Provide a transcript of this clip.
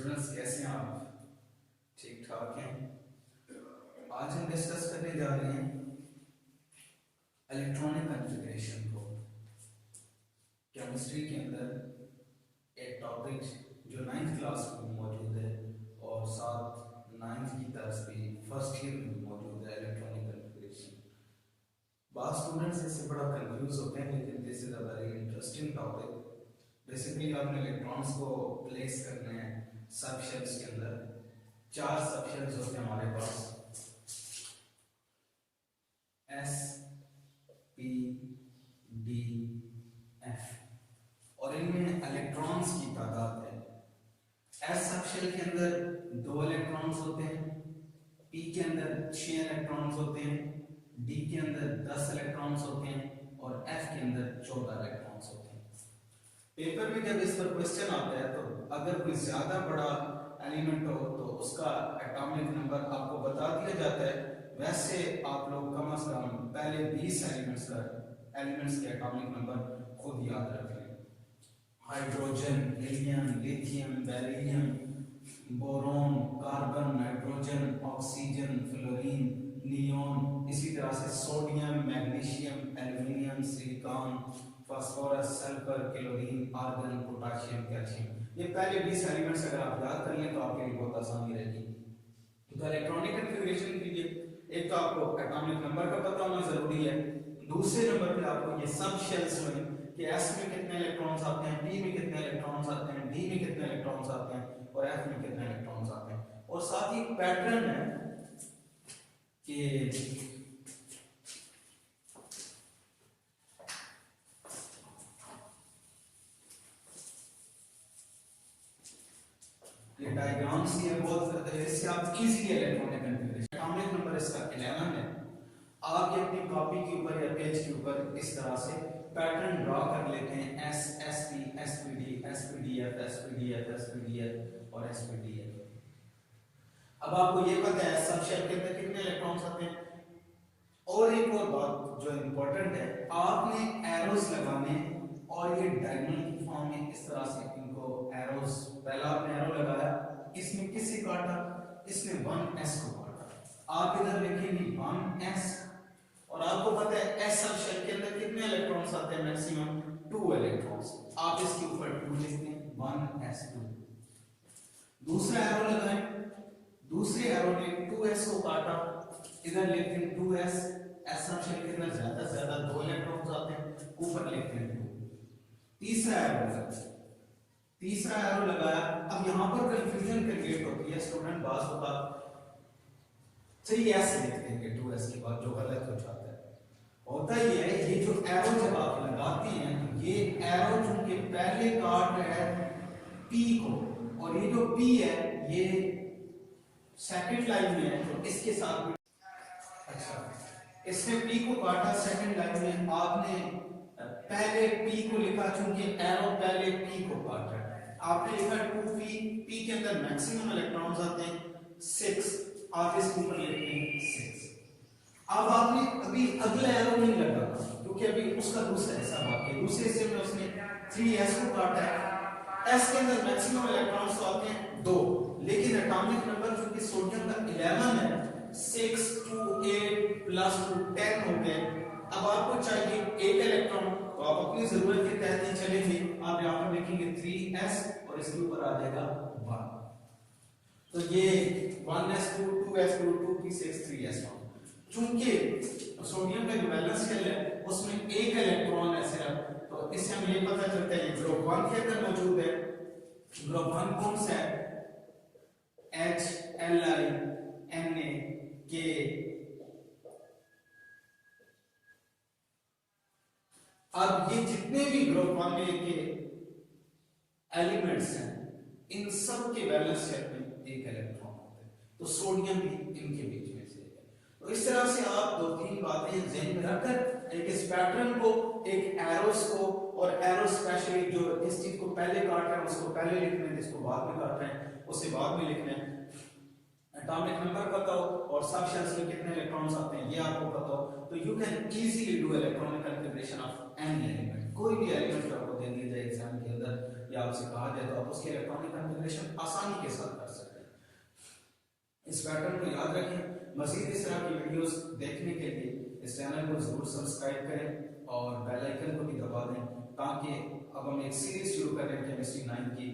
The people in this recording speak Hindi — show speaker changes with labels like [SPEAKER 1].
[SPEAKER 1] स्टूडेंट्स कैसे हैं आप? ठीक ठाक हैं। आज हम डिस्कस करने जा रहे हैं इलेक्ट्रॉनिक कॉन्फ़िगरेशन को। केमिस्ट्री के अंदर एक टॉपिक जो 9th क्लास में मौजूद है और साथ 9th की तरफ भी फर्स्ट ईयर में मौजूद है, इलेक्ट्रॉनिक कॉन्फ़िगरेशन। बहुत स्टूडेंट्स इससे बड़ा कंफ्यूज होते हैं, लेकिन this is a very interesting topic. Basically आपने इलेक्ट्रॉन्स को प्लेस करने हैं सब शेल्स के अंदर। 4 सब शेल्स होते हैं हमारे पास, S, P, D, F, और इनमें इलेक्ट्रॉन्स की तादाद है। S सब शेल के अंदर 2 इलेक्ट्रॉन्स होते हैं, P के अंदर 6 इलेक्ट्रॉन्स होते हैं, D के अंदर 10 इलेक्ट्रॉन्स होते हैं और F के अंदर 14 इलेक्ट्रॉन्स होते हैं। पेपर में जब इस पर क्वेश्चन आता है तो अगर कोई ज्यादा बड़ा एलिमेंट हो तो उसका एटॉमिक नंबर आपको बता दिया जाता है। वैसे आप लोग कम से कम पहले 20 एलिमेंट्स के एटॉमिक नंबर खुद याद रख लें। Hydrogen, helium, lithium, beryllium, boron, carbon, nitrogen, oxygen, fluorine, neon, इसी तरह से sodium, magnesium, aluminium, silicon, phosphorus, sulphur, chlorine, argon, potassium, calcium. ये पहले 20 एलिमेंट्स अगर आप याद कर लें तो आपके लिए बहुत आसानी रहेगी। तो इलेक्ट्रॉनिक कॉन्फ़िगरेशन के लिए एक तो आपको एटॉमिक नंबर का पता होना जरूरी है, दूसरे नंबर पे आपको ये सब शेल्स में कि S में कितने इलेक्ट्रॉन्स आते हैं, P में कितने इलेक्ट्रॉन्स आते हैं, D में कितने इलेक्ट्रॉन्स आते हैं और F में कितने इलेक्ट्रॉन्स आते हैं। और साथ ही पैटर्न है कि ये डायग्राम्स की बहुत इससे आप easily electronic configuration. Atomic number इसका 11 है। आप ये अपनी कॉपी के ऊपर या पेज के ऊपर इस तरह से पैटर्न ड्रा कर लेते हैं, S, SP, SPD, SPDF, SPDF, SPDF और SPDF। अब आपको ये पता है सब शेल के अंदर कितने इलेक्ट्रॉन्स आते हैं। और एक और बात जो इम्पोर्टेंट है, आपने एरोस लगाने और ये डायगोनल की फॉर्म में इस तरह से इनको एरोस, पहला आपने एरो लगाया, इसमें किससे काटा, इसने 1s को काटा। आप इधर लिखेंगे 1s और आपको पता है s सब शेल के अंदर कितने इलेक्ट्रॉन्स आते हैं, मैक्सिमम 2 इलेक्ट्रॉन्स। आप इसके ऊपर 2 लिखते हैं, 1s2। दूसरा एरो लगाएं, दूसरे एरो ने 2s को काटा, इधर लिखते हैं 2s। s सब शेल के अंदर ज्यादा से ज्यादा 2 इलेक्ट्रॉन्स आते हैं, ऊपर लिखते हैं 2। तीसरा एरो लगाया। अब यहां पर कंफ्यूजन क्रिएट होती है, स्टूडेंट बात होता 3s लिखते हैं कि 2s के बाद, जो गलत हो जाता है। होता ये है, ये जो एरो जब आप लगाते हैं तो ये एरो चूंकि पहले काट रहा है p को, और ये जो p है ये सेकंड लाइन में है, तो इसके साथ अच्छा इसने p को काटा सेकंड लाइन में, आपने पहले p को लिखा, चूंकि एरो पहले p को काट रहा है, आपने लिखा 2p। p के अंदर मैक्सिमम इलेक्ट्रॉन्स आते हैं 6, आप इसके ऊपर लिखते हैं 6। अब आपने अभी अगला एरो नहीं लगा क्योंकि अभी उसका दूसरा हिस्सा बाकी है, दूसरे हिस्से में उसने 3s को काटा है। s के अंदर मैक्सिमम इलेक्ट्रॉन्स आते हैं 2, लेकिन एटॉमिक नंबर चूंकि सोडियम का 11 है, 6 2 8 प्लस 2 10 हो गए। अब आपको चाहिए 8 इलेक्ट्रॉन, तो आप अपनी जरूरत के तहत ही चलेंगे, आप यहां पर लिखेंगे 3s और इसके ऊपर आ जाएगा 1। तो ये 1s2 2s2 2p6 3s1। चूंकि सोडियम का जो वैलेंस शेल है उसमें 1 इलेक्ट्रॉन है सिर्फ, तो इससे हमें ये पता चलता है ग्रुप 1 के अंदर मौजूद है। ग्रुप 1 कौन सा है, H Li Na K। अब ये जितने भी ग्रुप 1 के एलिमेंट्स हैं इन सब के वैलेंस शेल में 1 इलेक्ट्रॉन होता है, तो सोडियम भी इनके बीच में से है। तो इस तरह से आप 2-3 बातें ज़हन में रखकर एक इस पैटर्न को, एक एरोस को, और एरो स्पेशली जो इस चीज को पहले काट रहे हैं उसको पहले लिखना है, जिसको बाद में काट रहे हैं उसे बाद में लिखना है। एटॉमिक नंबर पता हो और सब शेल्स में कितने इलेक्ट्रॉन्स आते हैं ये आपको पता हो, तो you can easily do electronic configuration of any element. कोई भी एलिमेंट आपको दे दिया जाए एग्जाम के अंदर या आपसे कहा जाए तो आप उसके इलेक्ट्रॉनिक कॉन्फ़िगरेशन आसानी के साथ इस पैटर्न को याद रखें। मजीद इस तरह की वीडियोस देखने के लिए इस चैनल को जरूर सब्सक्राइब करें और बेल आइकन को भी दबा दें, ताकि अब हम एक सीरीज शुरू कर रहे हैं केमिस्ट्री 9 की